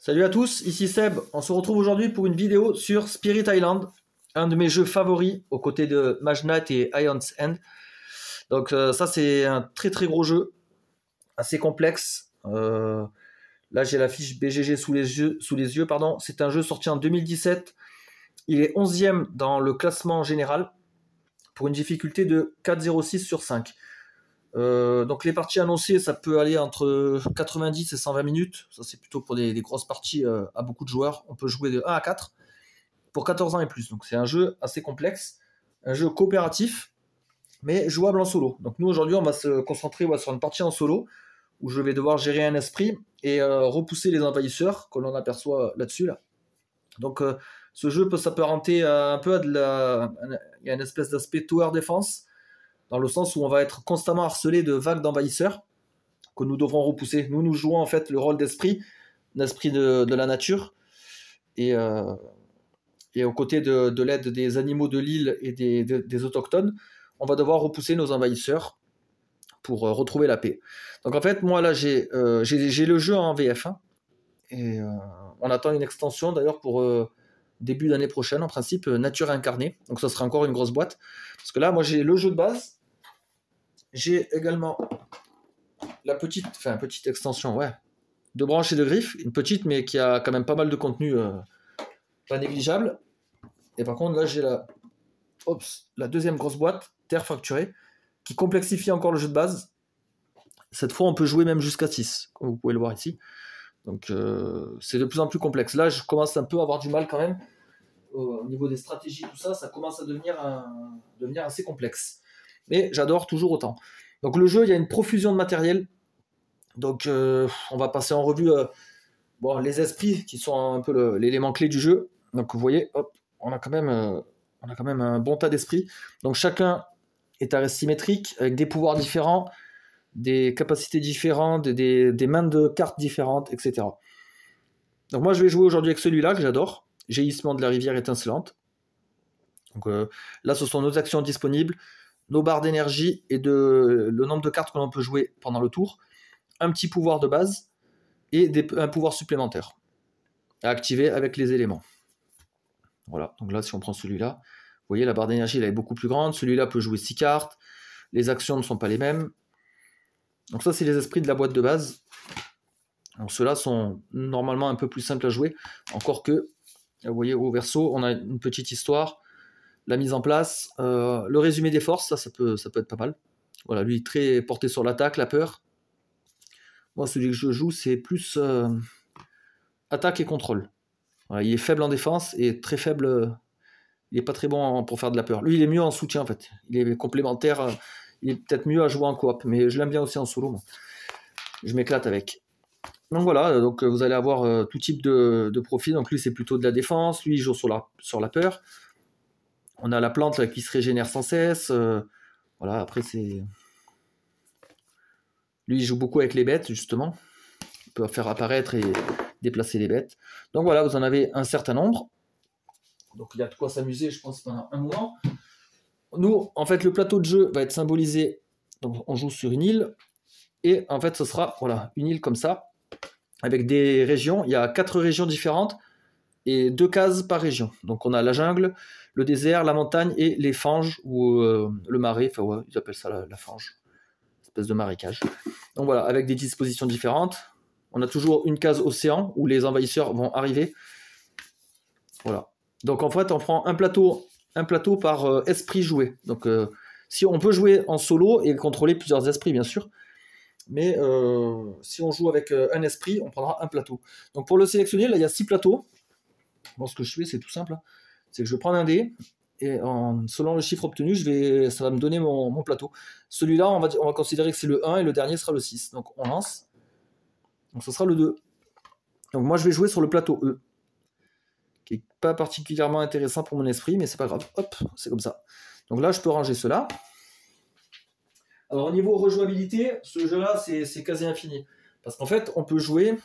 Salut à tous, ici Seb. On se retrouve aujourd'hui pour une vidéo sur Spirit Island, un de mes jeux favoris aux côtés de Mage Knight et Ion's End. Donc ça c'est un très très gros jeu, assez complexe. Là j'ai la fiche BGG sous les yeux. C'est un jeu sorti en 2017. Il est 11e dans le classement général pour une difficulté de 4,06 sur 5. Donc les parties annoncées, ça peut aller entre 90 et 120 minutes. Ça c'est plutôt pour des grosses parties à beaucoup de joueurs. On peut jouer de 1 à 4 pour 14 ans et plus. Donc c'est un jeu assez complexe, un jeu coopératif, mais jouable en solo. Donc nous aujourd'hui on va se concentrer sur une partie en solo, où je vais devoir gérer un esprit et repousser les envahisseurs que l'on aperçoit là-dessus. Donc ce jeu peut s'apparenter un peu à il y a une espèce d'aspect tower defense, dans le sens où on va être constamment harcelé de vagues d'envahisseurs que nous devrons repousser. Nous jouons en fait le rôle d'esprit de la nature, et aux côtés de l'aide des animaux de l'île et des autochtones, on va devoir repousser nos envahisseurs pour retrouver la paix. Donc en fait, moi là j'ai le jeu en VF1, et on attend une extension d'ailleurs pour début d'année prochaine, en principe, nature incarnée. Donc ça sera encore une grosse boîte, parce que là moi j'ai le jeu de base. J'ai également la petite extension, de branches et de griffes, une petite mais qui a quand même pas mal de contenu pas négligeable. Et par contre là j'ai la deuxième grosse boîte, terre fracturée, qui complexifie encore le jeu de base. Cette fois on peut jouer même jusqu'à 6, comme vous pouvez le voir ici. Donc c'est de plus en plus complexe. Là je commence un peu à avoir du mal quand même, au niveau des stratégies, tout ça, ça commence à devenir assez complexe. Mais j'adore toujours autant. Donc le jeu, il y a une profusion de matériel. Donc on va passer en revue les esprits qui sont un peu l'élément clé du jeu. Donc vous voyez, hop, on a quand même un bon tas d'esprits. Donc chacun est à reste symétrique, avec des pouvoirs différents, des capacités différentes, des mains de cartes différentes, etc. Donc moi je vais jouer aujourd'hui avec celui-là que j'adore, Jaillissement de la rivière étincelante. Donc là ce sont nos actions disponibles, nos barres d'énergie et le nombre de cartes que l'on peut jouer pendant le tour, un petit pouvoir de base et un pouvoir supplémentaire à activer avec les éléments. Voilà, donc là si on prend celui-là, vous voyez la barre d'énergie elle est beaucoup plus grande, celui-là peut jouer 6 cartes, les actions ne sont pas les mêmes. Donc ça c'est les esprits de la boîte de base. Donc ceux-là sont normalement un peu plus simples à jouer, encore que, vous voyez au verso, on a une petite histoire, la mise en place, le résumé des forces, ça peut être pas mal. Voilà, lui très porté sur l'attaque, la peur. Moi celui que je joue c'est plus attaque et contrôle. Voilà, il est faible en défense et très faible, il est pas très bon pour faire de la peur. Lui il est mieux en soutien en fait, il est complémentaire, il est peut-être mieux à jouer en coop, mais je l'aime bien aussi en solo, moi. Je m'éclate avec. Donc voilà, donc vous allez avoir tout type de profil. Donc lui c'est plutôt de la défense, lui il joue sur la peur. On a la plante là, qui se régénère sans cesse. Voilà, après c'est... Lui, il joue beaucoup avec les bêtes, justement. Il peut faire apparaître et déplacer les bêtes. Donc voilà, vous en avez un certain nombre. Donc il y a de quoi s'amuser, je pense, pendant un moment. Nous, en fait, le plateau de jeu va être symbolisé. Donc on joue sur une île. Et en fait, ce sera une île comme ça, avec des régions. Il y a 4 régions différentes et 2 cases par région. Donc on a la jungle, le désert, la montagne et les fanges, ou le marais, ils appellent ça la fange, espèce de marécage. Donc voilà, avec des dispositions différentes. On a toujours une case océan où les envahisseurs vont arriver. Voilà. Donc en fait, on prend un plateau par esprit joué. Donc si on peut jouer en solo et contrôler plusieurs esprits, bien sûr. Mais si on joue avec un esprit, on prendra un plateau. Donc pour le sélectionner, là il y a 6 plateaux. Bon, ce que je fais, c'est tout simple. C'est que je prends un dé, et selon le chiffre obtenu, ça va me donner mon plateau. Celui-là, on va considérer que c'est le 1 et le dernier sera le 6. Donc on lance. Donc ce sera le 2. Donc moi, je vais jouer sur le plateau E, qui n'est pas particulièrement intéressant pour mon esprit, mais c'est pas grave. Hop, c'est comme ça. Donc là, je peux ranger cela. Alors au niveau rejouabilité, ce jeu-là, c'est quasi infini. Parce qu'en fait, on peut jouer...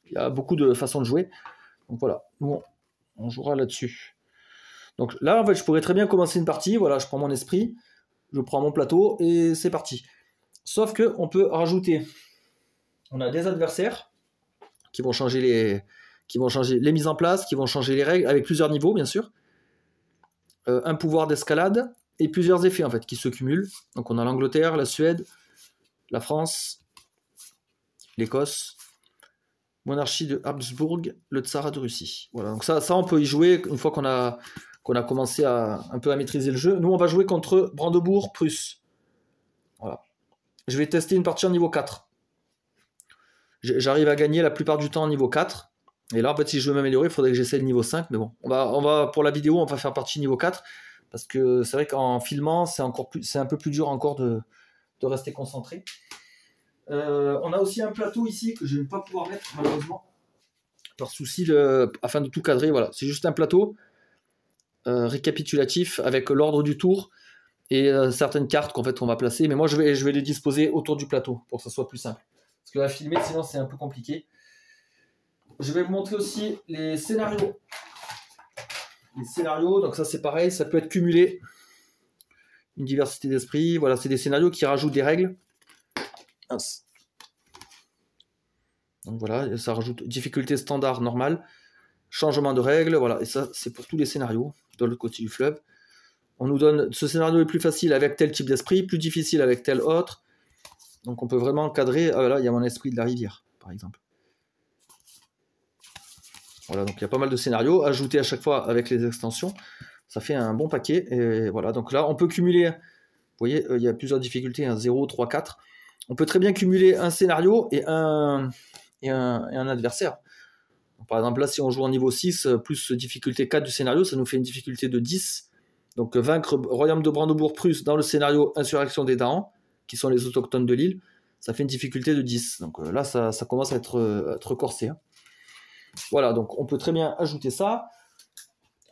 Il y a beaucoup de façons de jouer. Donc voilà, nous on jouera là-dessus. Donc là, en fait, je pourrais très bien commencer une partie. Voilà, je prends mon esprit, je prends mon plateau et c'est parti. Sauf qu'on peut rajouter. On a des adversaires qui vont changer les mises en place, qui vont changer les règles, avec plusieurs niveaux, bien sûr. Un pouvoir d'escalade, et plusieurs effets, en fait, qui se cumulent. Donc, on a l'Angleterre, la Suède, la France, l'Écosse, monarchie de Habsbourg, le Tsarat de Russie. Voilà, donc ça on peut y jouer une fois qu'on a commencé un peu à maîtriser le jeu. Nous, on va jouer contre Brandebourg, Prusse. Voilà. Je vais tester une partie en niveau 4. J'arrive à gagner la plupart du temps en niveau 4. Et là, en fait, si je veux m'améliorer, il faudrait que j'essaie le niveau 5. Mais bon, on va pour la vidéo, on va faire partie niveau 4. Parce que c'est vrai qu'en filmant, c'est un peu plus dur encore de rester concentré. On a aussi un plateau ici que je ne vais pas pouvoir mettre, malheureusement. Par souci, afin de tout cadrer. Voilà, c'est juste un plateau récapitulatif avec l'ordre du tour et certaines cartes qu'en fait on va placer. Mais moi, je vais les disposer autour du plateau pour que ça soit plus simple. Parce que la filmer, sinon, c'est un peu compliqué. Je vais vous montrer aussi les scénarios. Les scénarios, donc ça c'est pareil, ça peut être cumulé. Une diversité d'esprit, voilà, c'est des scénarios qui rajoutent des règles. Donc voilà, ça rajoute difficulté standard normale, changement de règles, voilà, et ça c'est pour tous les scénarios, de l'autre côté du fleuve. On nous donne, ce scénario est plus facile avec tel type d'esprit, plus difficile avec tel autre. Donc on peut vraiment cadrer, ah là il y a mon esprit de la rivière, par exemple. Voilà, donc il y a pas mal de scénarios, ajoutés à chaque fois avec les extensions. Ça fait un bon paquet. Et voilà, donc là, on peut cumuler. Vous voyez, il y a plusieurs difficultés, 0, 3, 4. On peut très bien cumuler un scénario et un adversaire. Donc, par exemple, là, si on joue en niveau 6, plus difficulté 4 du scénario, ça nous fait une difficulté de 10. Donc, vaincre Royaume de Brandebourg-Prusse dans le scénario Insurrection des Dahans, qui sont les autochtones de l'île, ça fait une difficulté de 10. Donc là, ça commence à être corsé. Hein. Voilà, donc on peut très bien ajouter ça.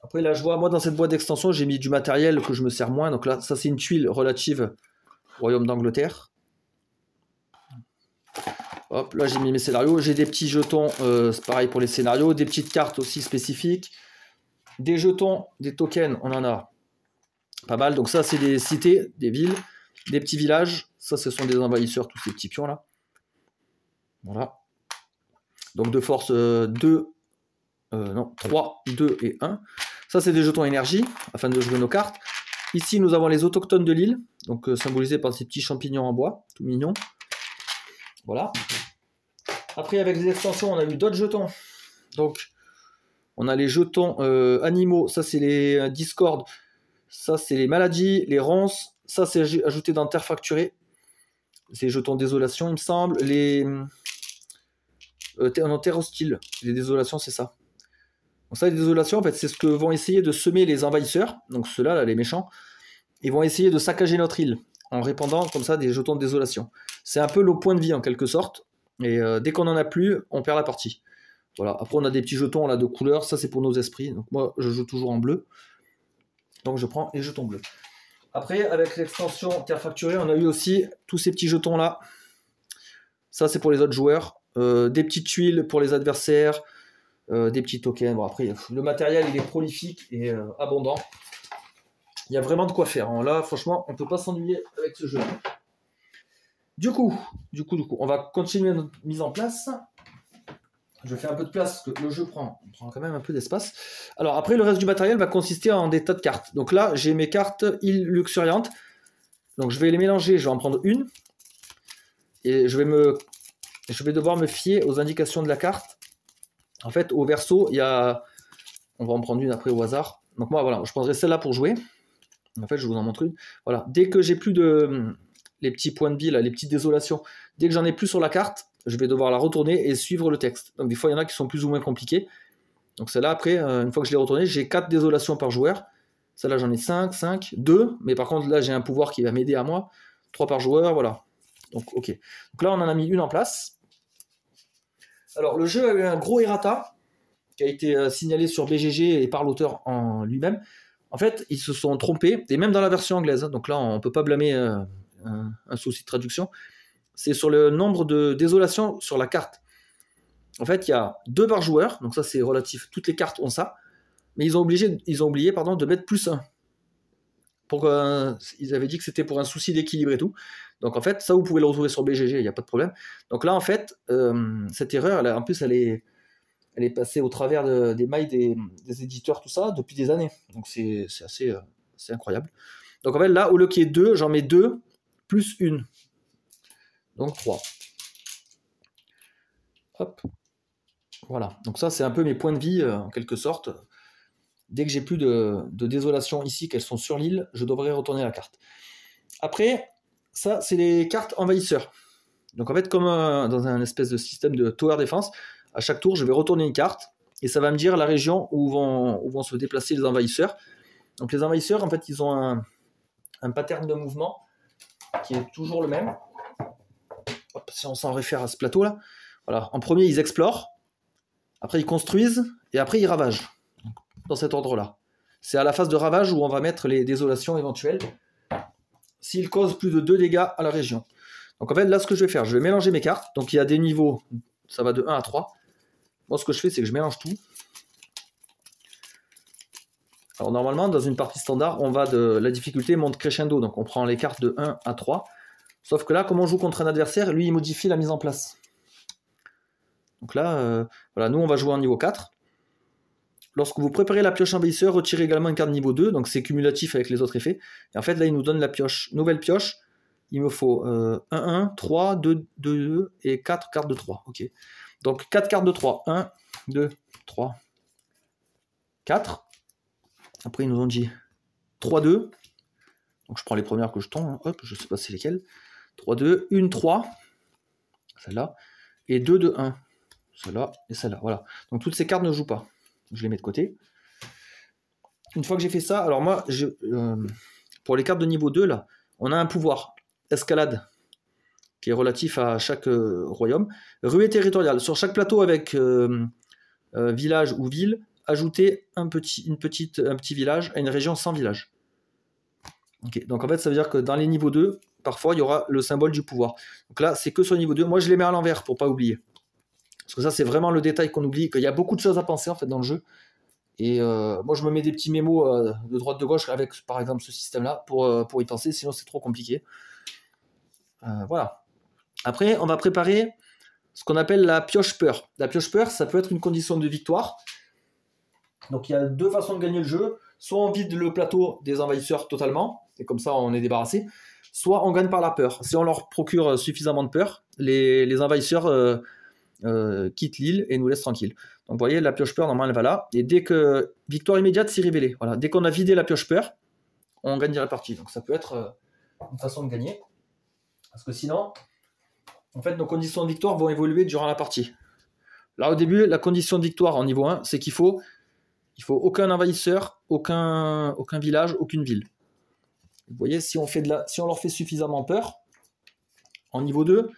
Après, là, je vois, moi, dans cette boîte d'extension, j'ai mis du matériel que je me sers moins. Donc là, ça, c'est une tuile relative au Royaume d'Angleterre. Hop, là, j'ai mis mes scénarios. J'ai des petits jetons, c'est pareil pour les scénarios. Des petites cartes aussi spécifiques. Des jetons, des tokens, on en a pas mal. Donc ça, c'est des cités, des villes, des petits villages. Ça, ce sont des envahisseurs, tous ces petits pions-là. Voilà. Donc de force 3, 2 et 1. Ça, c'est des jetons énergie, afin de jouer nos cartes. Ici, nous avons les autochtones de l'île, donc symbolisés par ces petits champignons en bois, tout mignons. Voilà. Après, avec les extensions, on a eu d'autres jetons. Donc, on a les jetons animaux. Ça, c'est les discordes. Ça, c'est les maladies, les ronces. Ça, c'est ajouté dans Terre Fracturée. C'est les jetons désolation, il me semble. Les terre hostile. Les désolations, c'est ça. Donc ça, les désolations, en fait, c'est ce que vont essayer de semer les envahisseurs. Donc ceux-là, là, les méchants. Ils vont essayer de saccager notre île en répandant comme ça des jetons de désolation. C'est un peu le point de vie en quelque sorte. Et dès qu'on n'en a plus, on perd la partie. Voilà. Après, on a des petits jetons là de couleur. Ça, c'est pour nos esprits. Donc moi, je joue toujours en bleu. Donc je prends les jetons bleus. Après, avec l'extension Terre Fracturée, on a eu aussi tous ces petits jetons là. Ça, c'est pour les autres joueurs. Des petites tuiles pour les adversaires. Des petits tokens. Bon, après, le matériel, il est prolifique et abondant. Il y a vraiment de quoi faire. Hein. Là, franchement, on ne peut pas s'ennuyer avec ce jeu. Du coup, on va continuer notre mise en place. Je fais un peu de place parce que le jeu prend quand même un peu d'espace. Alors après, le reste du matériel va consister en des tas de cartes. Donc là, j'ai mes cartes îles luxuriantes. Donc je vais les mélanger. Je vais en prendre une. Et je vais devoir me fier aux indications de la carte. En fait, au verso, il y a... On va en prendre une après au hasard. Donc moi, voilà, je prendrai celle-là pour jouer. En fait, je vous en montre une. Voilà, dès que j'ai plus de... les petits points de vie, là, les petites désolations, dès que j'en ai plus sur la carte, je vais devoir la retourner et suivre le texte. Donc des fois, il y en a qui sont plus ou moins compliqués. Donc celle-là, après, une fois que je l'ai retournée, j'ai 4 désolations par joueur. Celle-là, j'en ai 5, 2. Mais par contre, là, j'ai un pouvoir qui va m'aider à moi. 3 par joueur, voilà. Donc, ok. Donc là, on en a mis une en place. Alors, le jeu a eu un gros errata qui a été signalé sur BGG et par l'auteur en lui-même. En fait, ils se sont trompés, et même dans la version anglaise. Hein, donc là, on ne peut pas blâmer un souci de traduction. C'est sur le nombre de désolations sur la carte. En fait, il y a 2 par joueur, donc ça, c'est relatif. Toutes les cartes ont ça. Mais ils ont oublié de mettre +1. ils avaient dit que c'était pour un souci d'équilibre et tout. Donc en fait, ça vous pouvez le retrouver sur BGG, il n'y a pas de problème. Donc là en fait, cette erreur, en plus elle est passée au travers des mailles des éditeurs, tout ça, depuis des années. Donc c'est assez incroyable. Donc en fait là, au lieu qu'il y ait 2, j'en mets 2 plus 1. Donc 3. Hop. Voilà. Donc ça c'est un peu mes points de vie en quelque sorte. Dès que j'ai plus de désolation ici, qu'elles sont sur l'île, je devrais retourner la carte. Après, ça c'est les cartes envahisseurs. Donc en fait, comme dans un espèce de système de tower defense, à chaque tour, je vais retourner une carte et ça va me dire la région où vont se déplacer les envahisseurs. Donc les envahisseurs, en fait, ils ont un pattern de mouvement qui est toujours le même. Hop, si on s'en réfère à ce plateau-là. Voilà. En premier, ils explorent, après ils construisent et après ils ravagent. Dans cet ordre-là. C'est à la phase de ravage où on va mettre les désolations éventuelles s'ils causent plus de 2 dégâts à la région. Donc en fait, là, ce que je vais faire, je vais mélanger mes cartes. Donc il y a des niveaux, ça va de 1 à 3. Moi, ce que je fais, c'est que je mélange tout. Alors normalement, dans une partie standard, la difficulté monte crescendo. Donc on prend les cartes de 1 à 3. Sauf que là, comme on joue contre un adversaire, lui, il modifie la mise en place. Donc là, voilà, nous, on va jouer en niveau 4. Lorsque vous préparez la pioche envahisseur, retirez également une carte niveau 2. Donc c'est cumulatif avec les autres effets. Et en fait, là, il nous donne la pioche. Nouvelle pioche. Il me faut 1, 3, 2, 2 et 4 cartes de 3. Ok. Donc 4 cartes de 3. 1, 2, 3, 4. Après, ils nous ont dit 3, 2. Donc je prends les premières que je tombe. Hop, je ne sais pas c'est lesquelles. 3, 2, 1, 3. Celle-là. Et 2, 2, 1. Celle-là et celle-là. Voilà. Donc toutes ces cartes ne jouent pas. Je les mets de côté. Une fois que j'ai fait ça, alors moi, pour les cartes de niveau 2, là, on a un pouvoir. Escalade, qui est relatif à chaque royaume. Ruée territoriale. Sur chaque plateau avec village ou ville, ajoutez un petit village à une région sans village. Okay. Donc en fait, ça veut dire que dans les niveaux 2, parfois, il y aura le symbole du pouvoir. Donc là, c'est que sur le niveau 2. Moi, je les mets à l'envers pour ne pas oublier. Parce que ça, c'est vraiment le détail qu'on oublie, qu'il y a beaucoup de choses à penser en fait dans le jeu. Et moi, je me mets des petits mémos de droite de gauche avec, par exemple, ce système-là pour y penser, sinon c'est trop compliqué. Voilà. Après, on va préparer ce qu'on appelle la pioche peur. La pioche peur, ça peut être une condition de victoire. Donc, il y a 2 façons de gagner le jeu. Soit on vide le plateau des envahisseurs totalement, et comme ça, on est débarrassé. Soit on gagne par la peur. Si on leur procure suffisamment de peur, les envahisseurs quittent l'île et nous laissent tranquilles. Donc, vous voyez, la pioche peur, normalement, elle va là. Et dès que... Victoire immédiate, c'est révélé. Voilà. Dès qu'on a vidé la pioche peur, on gagne la partie. Donc, ça peut être une façon de gagner. Parce que sinon, en fait, nos conditions de victoire vont évoluer durant la partie. Là, au début, la condition de victoire en niveau 1, c'est qu'il faut aucun envahisseur, aucun village, aucune ville. Vous voyez, si on leur fait suffisamment peur, en niveau 2,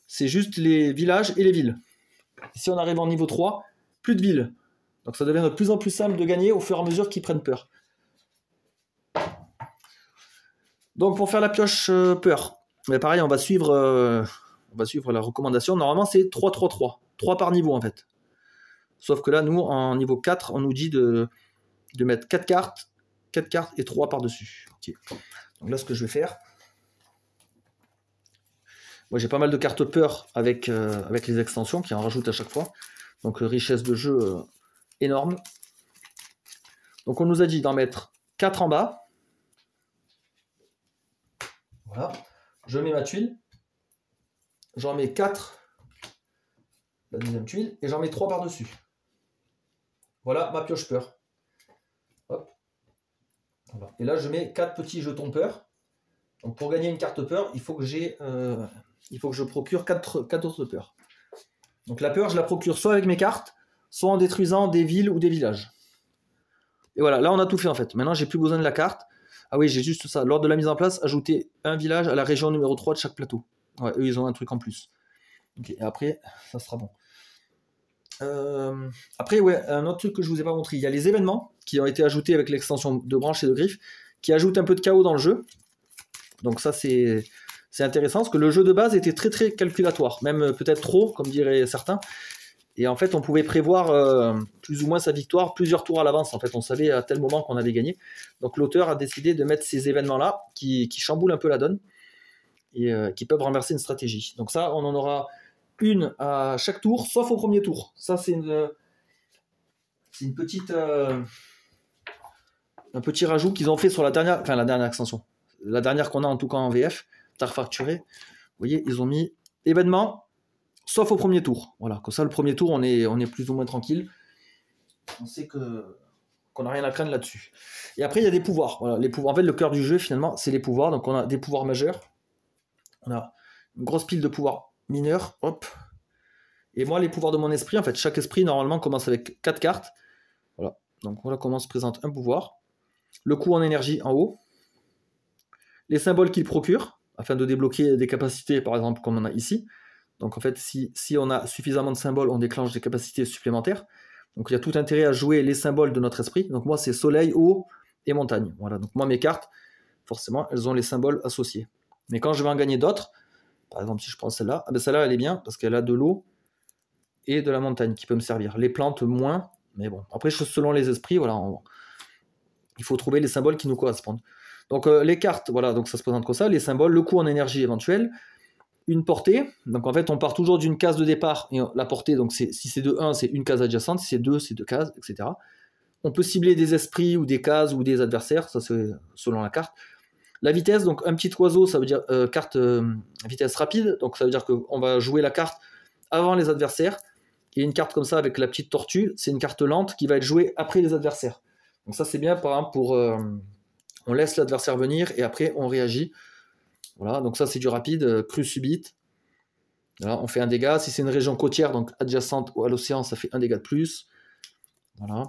c'est juste les villages et les villes. Et si on arrive en niveau 3, plus de villes. Donc ça devient de plus en plus simple de gagner au fur et à mesure qu'ils prennent peur. Donc pour faire la pioche peur, mais pareil, on va suivre la recommandation. Normalement, c'est 3, 3, 3. 3 par niveau, en fait. Sauf que là, nous, en niveau 4, on nous dit de mettre 4 cartes et 3 par-dessus. Okay. Donc là, ce que je vais faire... Moi, j'ai pas mal de cartes peur avec les extensions qui en rajoutent à chaque fois. Donc, richesse de jeu énorme. Donc, on nous a dit d'en mettre 4 en bas. Voilà. Je mets ma tuile. J'en mets 4. La deuxième tuile. Et j'en mets 3 par-dessus. Voilà ma pioche peur. Hop. Voilà. Et là, je mets 4 petits jetons peur. Donc, pour gagner une carte peur, il faut que je procure 4 autres peurs. Donc la peur, je la procure soit avec mes cartes, soit en détruisant des villes ou des villages. Et voilà, là on a tout fait en fait. Maintenant, j'ai plus besoin de la carte. Ah oui, j'ai juste ça. Lors de la mise en place, ajouter un village à la région numéro 3 de chaque plateau. Ouais, eux, ils ont un truc en plus. Okay, et après, ça sera bon. Après, ouais, un autre truc que je vous ai pas montré. Il y a les événements qui ont été ajoutés avec l'extension de branches et de griffes, qui ajoutent un peu de chaos dans le jeu. Donc ça, c'est intéressant, parce que le jeu de base était très très calculatoire. Même peut-être trop, comme diraient certains. Et en fait, on pouvait prévoir plus ou moins sa victoire plusieurs tours à l'avance. En fait, on savait à tel moment qu'on avait gagné. Donc l'auteur a décidé de mettre ces événements-là qui chamboulent un peu la donne et qui peuvent renverser une stratégie. Donc ça, on en aura une à chaque tour, sauf au premier tour. Ça, c'est une petite... un petit rajout qu'ils ont fait sur la dernière extension. La dernière qu'on a en tout cas en VF, Tar Facturé. Vous voyez, ils ont mis événement, sauf au premier tour. Voilà, comme ça, le premier tour, on est plus ou moins tranquille. On sait qu'on n'a rien à craindre là-dessus. Et après, il y a des pouvoirs. Voilà, les pouvoirs. En fait, le cœur du jeu, finalement, c'est les pouvoirs. Donc, on a des pouvoirs majeurs. On a une grosse pile de pouvoirs mineurs. Hop. Et moi, les pouvoirs de mon esprit, en fait, chaque esprit, normalement, commence avec 4 cartes. Voilà. Donc, voilà comment se présente un pouvoir. Le coût en énergie en haut. Les symboles qu'il procure, afin de débloquer des capacités, par exemple, comme on a ici. Donc, en fait, si on a suffisamment de symboles, on déclenche des capacités supplémentaires. Donc il y a tout intérêt à jouer les symboles de notre esprit. Donc moi c'est soleil, eau et montagne. Voilà, donc moi mes cartes, forcément, elles ont les symboles associés. Mais quand je vais en gagner d'autres, par exemple si je prends celle-là, ah ben celle-là elle est bien parce qu'elle a de l'eau et de la montagne qui peut me servir. Les plantes moins, mais bon. Après selon les esprits, voilà, il faut trouver les symboles qui nous correspondent. Donc les cartes, voilà, donc ça se présente comme ça. Les symboles, le coût en énergie éventuel. Une portée, donc en fait on part toujours d'une case de départ, et la portée, donc si c'est de 1, c'est une case adjacente, si c'est 2, c'est 2 cases, etc. On peut cibler des esprits ou des cases ou des adversaires, ça c'est selon la carte. La vitesse, donc un petit oiseau, ça veut dire carte vitesse rapide, donc ça veut dire qu'on va jouer la carte avant les adversaires, et une carte comme ça avec la petite tortue, c'est une carte lente qui va être jouée après les adversaires. Donc ça c'est bien par exemple pour... on laisse l'adversaire venir et après on réagit. Voilà, donc ça c'est du rapide, crue subite. Voilà, on fait un dégât. Si c'est une région côtière, donc adjacente à l'océan, ça fait un dégât de plus. Voilà.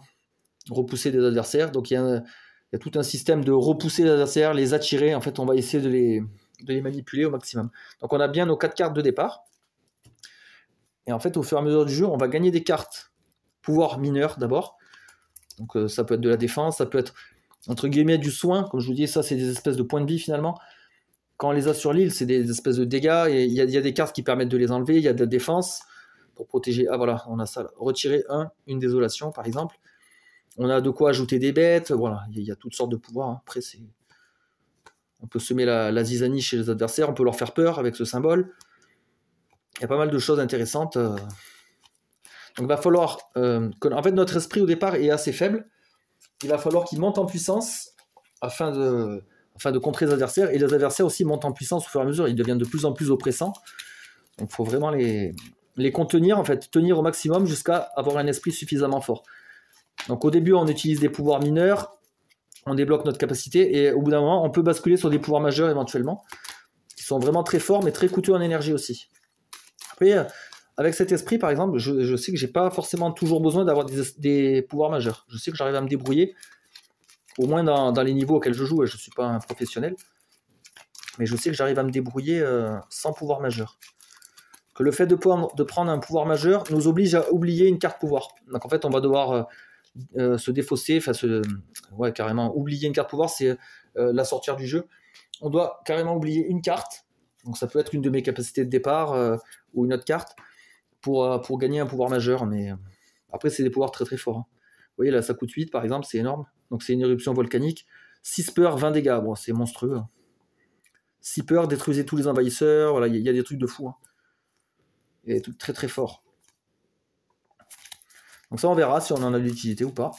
Repousser des adversaires. Donc il y a tout un système de repousser les adversaires, les attirer. En fait, on va essayer de les manipuler au maximum. Donc on a bien nos 4 cartes de départ. Et en fait, au fur et à mesure du jeu, on va gagner des cartes. Pouvoir mineur d'abord. Donc ça peut être de la défense, ça peut être entre guillemets du soin. Comme je vous dis, ça c'est des espèces de points de vie finalement. Quand on les a sur l'île, c'est des espèces de dégâts, et il y a des cartes qui permettent de les enlever, il y a de la défense pour protéger. Ah voilà, on a ça là. Retirer une désolation par exemple. On a de quoi ajouter des bêtes, voilà, il y a toutes sortes de pouvoirs. Hein. Après, on peut semer la zizanie chez les adversaires, on peut leur faire peur avec ce symbole. Il y a pas mal de choses intéressantes. Donc il va falloir... en fait, notre esprit au départ est assez faible. Il va falloir qu'il monte en puissance afin de contrer les adversaires, et les adversaires aussi montent en puissance au fur et à mesure, ils deviennent de plus en plus oppressants, donc il faut vraiment les contenir, en fait, tenir au maximum jusqu'à avoir un esprit suffisamment fort. Donc au début on utilise des pouvoirs mineurs, on débloque notre capacité, et au bout d'un moment on peut basculer sur des pouvoirs majeurs éventuellement, qui sont vraiment très forts mais très coûteux en énergie aussi. Après, avec cet esprit par exemple, je sais que j'ai pas forcément toujours besoin d'avoir des pouvoirs majeurs, je sais que j'arrive à me débrouiller, au moins dans les niveaux auxquels je joue. Je ne suis pas un professionnel, mais je sais que j'arrive à me débrouiller sans pouvoir majeur. Que le fait de prendre un pouvoir majeur nous oblige à oublier une carte pouvoir. Donc en fait, on va devoir se défausser, carrément oublier une carte pouvoir, c'est la sortir du jeu. On doit carrément oublier une carte, donc ça peut être une de mes capacités de départ ou une autre carte, pour gagner un pouvoir majeur, mais après c'est des pouvoirs très très forts. Hein. Vous voyez là, ça coûte 8 par exemple, c'est énorme. Donc c'est une éruption volcanique. 6 peurs, 20 dégâts. Bon, c'est monstrueux. 6 peurs, détruisez tous les envahisseurs. Voilà, il y a des trucs de fou. Hein. Il y a des trucs très très forts. Donc ça, on verra si on en a de l'utilité ou pas.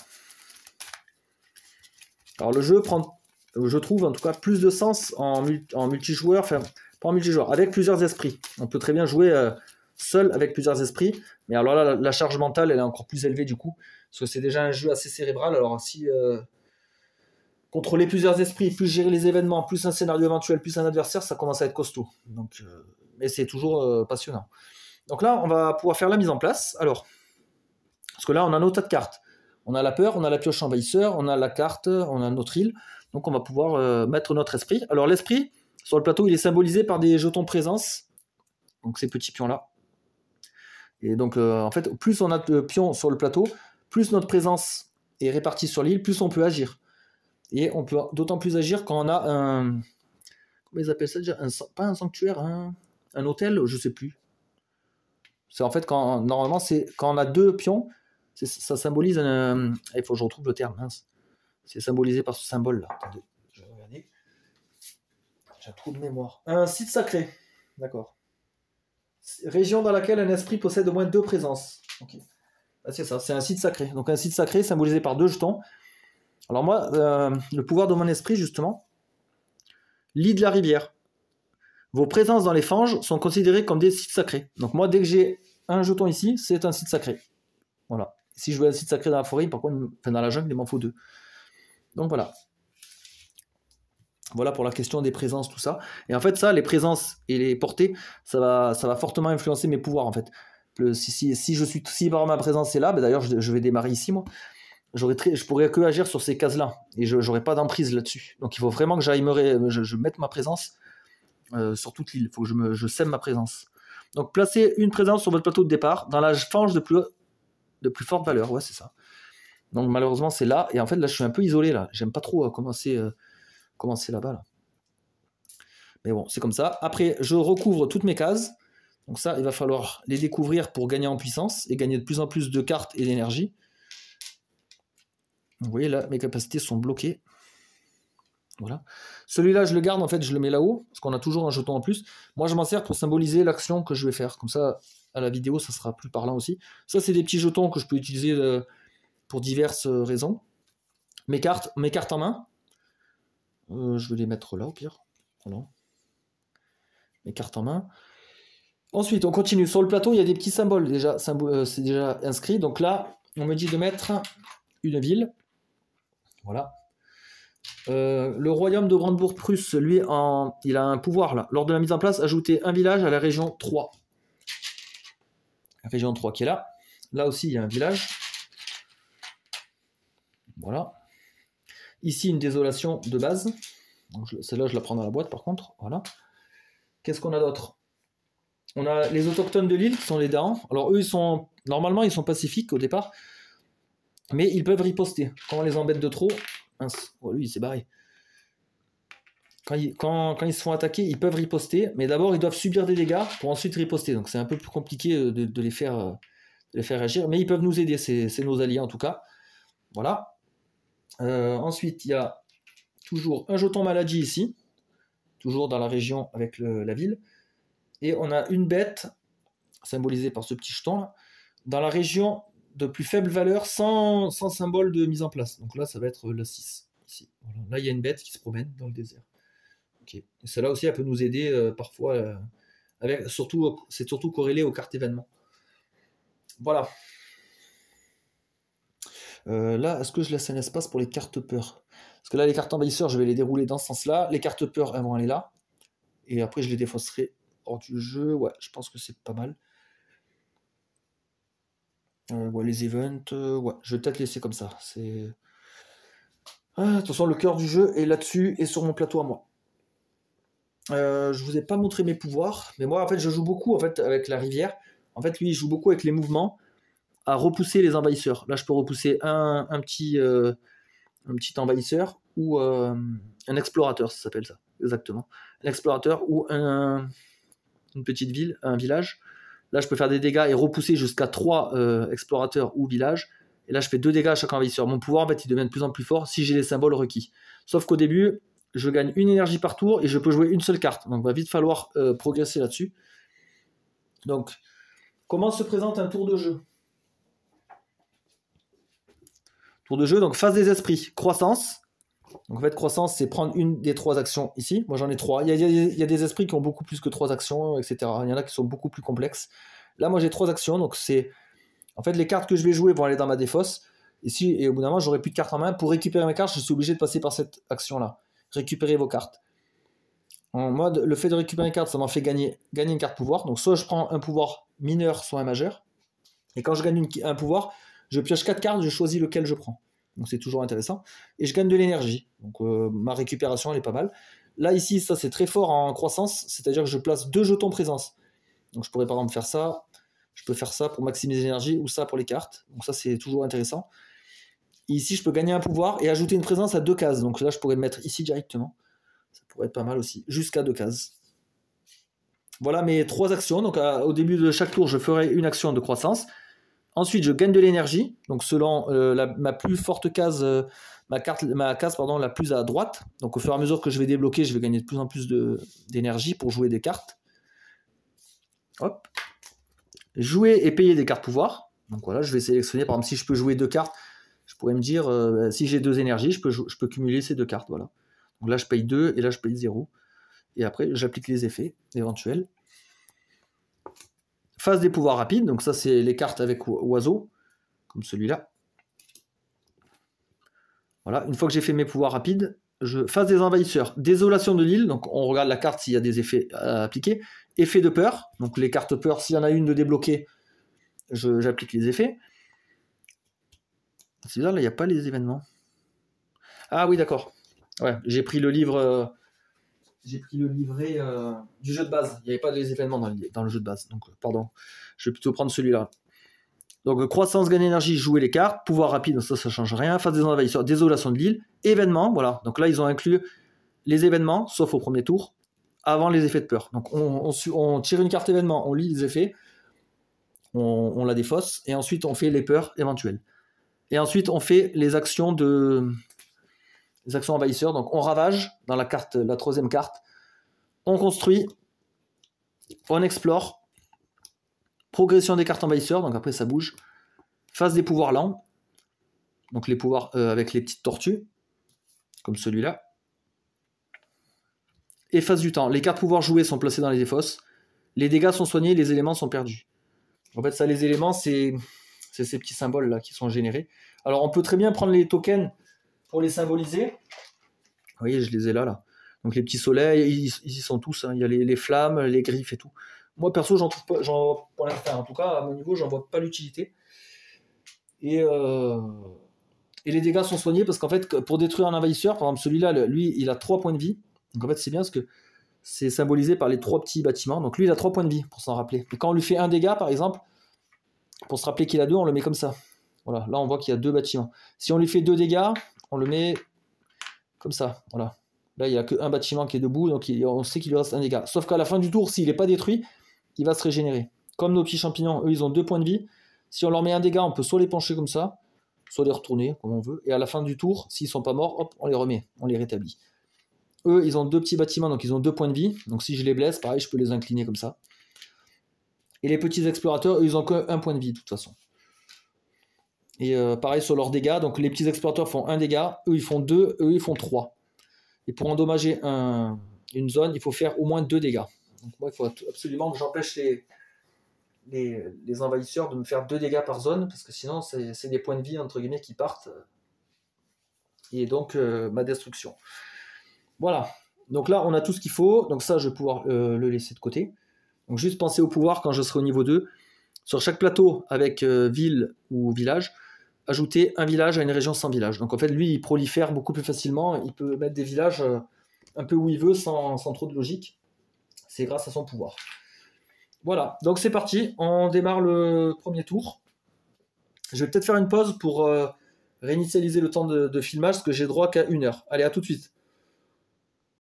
Alors le jeu prend, je trouve en tout cas, plus de sens en multijoueur. Enfin, pas en multijoueur, avec plusieurs esprits. On peut très bien jouer seul avec plusieurs esprits. Mais alors là, la charge mentale, elle est encore plus élevée du coup. Parce que c'est déjà un jeu assez cérébral. Alors si contrôler plusieurs esprits, plus gérer les événements, plus un scénario éventuel, plus un adversaire, ça commence à être costaud. Donc, mais c'est toujours passionnant. Donc là, on va pouvoir faire la mise en place. Alors, parce que là, on a nos tas de cartes. On a la peur, on a la pioche envahisseur, on a la carte, on a notre île. Donc on va pouvoir mettre notre esprit. Alors l'esprit, sur le plateau, il est symbolisé par des jetons de présence. Donc ces petits pions-là. Et donc, en fait, plus on a de pions sur le plateau, plus notre présence est répartie sur l'île, plus on peut agir. Et on peut d'autant plus agir quand on a un... Comment ils appellent ça déjà ? Pas un sanctuaire, un hôtel, je sais plus. C'est en fait quand normalement c'est quand on a deux pions, ça symbolise un. Il faut que je retrouve le terme. Mince. C'est symbolisé par ce symbole là. Attendez, je vais regarder. J'ai un trou de mémoire. Un site sacré. D'accord. Région dans laquelle un esprit possède au moins 2 présences. Ok. Ah, c'est ça, c'est un site sacré. Donc un site sacré symbolisé par 2 jetons. Alors moi, le pouvoir de mon esprit, justement, lit de la rivière. Vos présences dans les fanges sont considérées comme des sites sacrés. Donc moi, dès que j'ai un jeton ici, c'est un site sacré. Voilà. Si je veux un site sacré dans la forêt, par contre, enfin dans la jungle, il m'en faut 2. Donc voilà. Voilà pour la question des présences, tout ça. Et en fait, ça, les présences et les portées, ça va fortement influencer mes pouvoirs, en fait. Si par ma présence est là, ben d'ailleurs, je vais démarrer ici, moi, je pourrais que agir sur ces cases-là. Et je n'aurai pas d'emprise là-dessus. Donc, il faut vraiment que je mette ma présence sur toute l'île. Il faut que je sème ma présence. Donc, placez une présence sur votre plateau de départ dans la fange de plus forte valeur. Ouais, c'est ça. Donc, malheureusement, c'est là. Et en fait, là, je suis un peu isolé, là. J'aime pas trop commencer là-bas là. Mais bon, c'est comme ça. Après, je recouvre toutes mes cases. Donc ça, il va falloir les découvrir pour gagner en puissance et gagner de plus en plus de cartes et d'énergie. Vous voyez là, mes capacités sont bloquées. Voilà. Celui-là, je le garde, en fait, je le mets là-haut, parce qu'on a toujours un jeton en plus. Moi, je m'en sers pour symboliser l'action que je vais faire. Comme ça, à la vidéo, ça sera plus parlant aussi. Ça, c'est des petits jetons que je peux utiliser pour diverses raisons. Mes cartes en main. Je vais les mettre là, au pire. Voilà. Mes cartes en main. Ensuite, on continue. Sur le plateau, il y a des petits symboles déjà. C'est déjà inscrit. Donc là, on me dit de mettre une ville. Voilà. Le royaume de Brandebourg-Prusse, lui, il a un pouvoir là. Lors de la mise en place, ajouter un village à la région 3. La région 3 qui est là. Là aussi, il y a un village. Voilà. Ici, une désolation de base. Celle-là, je la prends dans la boîte par contre. Voilà. Qu'est-ce qu'on a d'autre? On a les autochtones de l'île qui sont les Dahans. Alors eux, normalement, ils sont pacifiques au départ, mais ils peuvent riposter. Quand on les embête de trop, oh, lui, il s'est barré. Quand ils se font attaquer, ils peuvent riposter, mais d'abord, ils doivent subir des dégâts pour ensuite riposter. Donc c'est un peu plus compliqué de les faire agir, mais ils peuvent nous aider. C'est nos alliés en tout cas. Voilà. Ensuite, il y a toujours un jeton maladie ici, toujours dans la région avec la ville. Et on a une bête, symbolisée par ce petit jeton, là, dans la région de plus faible valeur, sans symbole de mise en place. Donc là, ça va être la 6. Ici. Voilà. Là, il y a une bête qui se promène dans le désert. Okay. Et celle-là aussi, elle peut nous aider parfois. C'est surtout corrélé aux cartes événements. Voilà. Là, est-ce que je laisse un espace pour les cartes peur? Parce que là, les cartes envahisseurs, je vais les dérouler dans ce sens-là. Les cartes peur, elles vont aller là. Et après, je les défausserai hors du jeu. Ouais, je pense que c'est pas mal. Ouais, les events, ouais, je vais peut-être laisser comme ça. De toute façon, le cœur du jeu est là-dessus et sur mon plateau à moi. Je vous ai pas montré mes pouvoirs, mais moi, en fait, je joue beaucoup en fait, avec la rivière. En fait, lui, il joue beaucoup avec les mouvements à repousser les envahisseurs. Là, je peux repousser un petit envahisseur ou un explorateur, ça s'appelle ça, exactement. Un explorateur ou une petite ville, un village. Là, je peux faire des dégâts et repousser jusqu'à 3 explorateurs ou villages. Et là, je fais 2 dégâts à chaque envahisseur. Mon pouvoir, en fait, il devient de plus en plus fort si j'ai les symboles requis. Sauf qu'au début, je gagne une énergie par tour et je peux jouer une seule carte. Donc, il va vite falloir progresser là-dessus. Donc, comment se présente un tour de jeu? Tour de jeu, donc phase des esprits, croissance. Donc, en fait, croissance, c'est prendre une des 3 actions ici. Moi, j'en ai 3. Il y a des esprits qui ont beaucoup plus que 3 actions, etc. Il y en a qui sont beaucoup plus complexes. Là, moi, j'ai 3 actions. Donc, c'est... En fait, les cartes que je vais jouer vont aller dans ma défausse. Et au bout d'un moment, j'aurai plus de cartes en main. Pour récupérer mes cartes, je suis obligé de passer par cette action-là. Récupérer vos cartes. En mode, le fait de récupérer une carte, ça m'en fait gagner une carte pouvoir. Donc, soit je prends un pouvoir mineur, soit un majeur. Et quand je gagne un pouvoir, je pioche 4 cartes, je choisis lequel je prends. Donc c'est toujours intéressant. Et je gagne de l'énergie. Donc ma récupération, elle est pas mal. Là, ici, ça c'est très fort en croissance. C'est-à-dire que je place 2 jetons présence. Donc je pourrais par exemple faire ça. Je peux faire ça pour maximiser l'énergie ou ça pour les cartes. Donc ça, c'est toujours intéressant. Et ici, je peux gagner un pouvoir et ajouter une présence à 2 cases. Donc là, je pourrais le mettre ici directement. Ça pourrait être pas mal aussi. Jusqu'à 2 cases. Voilà mes 3 actions. Donc au début de chaque tour, je ferai une action de croissance. Ensuite, je gagne de l'énergie. Donc selon ma plus forte case, ma case la plus à droite. Donc au fur et à mesure que je vais débloquer, je vais gagner de plus en plus d'énergie pour jouer des cartes. Hop. Jouer et payer des cartes pouvoir. Donc voilà, je vais sélectionner. Par exemple, si je peux jouer 2 cartes, je pourrais me dire, si j'ai 2 énergies, je peux cumuler ces 2 cartes. Voilà. Donc là, je paye 2 et là, je paye 0. Et après, j'applique les effets éventuels. Phase des pouvoirs rapides. Donc ça, c'est les cartes avec oiseau, comme celui-là. Voilà. Une fois que j'ai fait mes pouvoirs rapides, phase des envahisseurs. Désolation de l'île. Donc on regarde la carte s'il y a des effets à appliquer. Effet de peur. Donc les cartes peur, s'il y en a une de débloquée, j'applique les effets. C'est bizarre, là, il n'y a pas les événements. Ah oui, d'accord. Ouais, j'ai pris le livre... J'ai pris le livret du jeu de base. Il n'y avait pas les événements dans le jeu de base. Donc, pardon. Je vais plutôt prendre celui-là. Donc, croissance, gain d'énergie, jouer les cartes. Pouvoir rapide, ça ne change rien. Phase des envahisseurs, désolation de l'île. Événements, voilà. Donc là, ils ont inclus les événements, sauf au premier tour, avant les effets de peur. Donc, on tire une carte événement, on lit les effets, on la défausse, et ensuite, on fait les peurs éventuelles. Et ensuite, on fait les actions envahisseurs. Donc on ravage dans la troisième carte, on construit, on explore, progression des cartes envahisseurs, donc après ça bouge, phase des pouvoirs lents, donc les pouvoirs avec les petites tortues, comme celui-là, et phase du temps. Les cartes pouvoirs jouées sont placées dans les défausses, les dégâts sont soignés, les éléments sont perdus. En fait ça, les éléments, c'est ces petits symboles là qui sont générés. Alors on peut très bien prendre les tokens pour les symboliser. Vous voyez, je les ai là. Donc les petits soleils, ils y sont tous. Hein. Il y a les flammes, les griffes et tout. Moi, perso, j'en trouve pas. Pour l'instant, en tout cas, à mon niveau, j'en vois pas l'utilité. Et les dégâts sont soignés parce qu'en fait, pour détruire un envahisseur, par exemple, celui-là, lui, il a 3 points de vie. Donc en fait, c'est bien parce que c'est symbolisé par les 3 petits bâtiments. Donc lui, il a 3 points de vie, pour s'en rappeler. Et quand on lui fait un dégât, par exemple, pour se rappeler qu'il a 2, on le met comme ça. Voilà, là, on voit qu'il y a 2 bâtiments. Si on lui fait 2 dégâts, on le met comme ça, voilà. Là, il n'y a qu'un bâtiment qui est debout, donc on sait qu'il lui reste un dégât. Sauf qu'à la fin du tour, s'il n'est pas détruit, il va se régénérer. Comme nos petits champignons, eux, ils ont 2 points de vie. Si on leur met un dégât, on peut soit les pencher comme ça, soit les retourner, comme on veut. Et à la fin du tour, s'ils ne sont pas morts, hop, on les remet, on les rétablit. Eux, ils ont 2 petits bâtiments, donc ils ont 2 points de vie. Donc si je les blesse, pareil, je peux les incliner comme ça. Et les petits explorateurs, eux, ils ont qu'un point de vie, de toute façon. Et pareil sur leurs dégâts, donc les petits explorateurs font 1 dégât, eux ils font 2, eux ils font 3. Et pour endommager une zone, il faut faire au moins 2 dégâts. Donc moi, il faut absolument que j'empêche les envahisseurs de me faire 2 dégâts par zone, parce que sinon c'est des points de vie entre guillemets qui partent. Et donc ma destruction. Voilà. Donc là, on a tout ce qu'il faut. Donc ça, je vais pouvoir le laisser de côté. Donc juste penser au pouvoir quand je serai au niveau 2. Sur chaque plateau avec ville ou village, ajouter un village à une région sans village. Donc en fait, lui, il prolifère beaucoup plus facilement. Il peut mettre des villages un peu où il veut sans trop de logique. C'est grâce à son pouvoir. Voilà, donc c'est parti. On démarre le premier tour. Je vais peut-être faire une pause pour réinitialiser le temps de filmage parce que j'ai droit qu'à 1 heure. Allez, à tout de suite.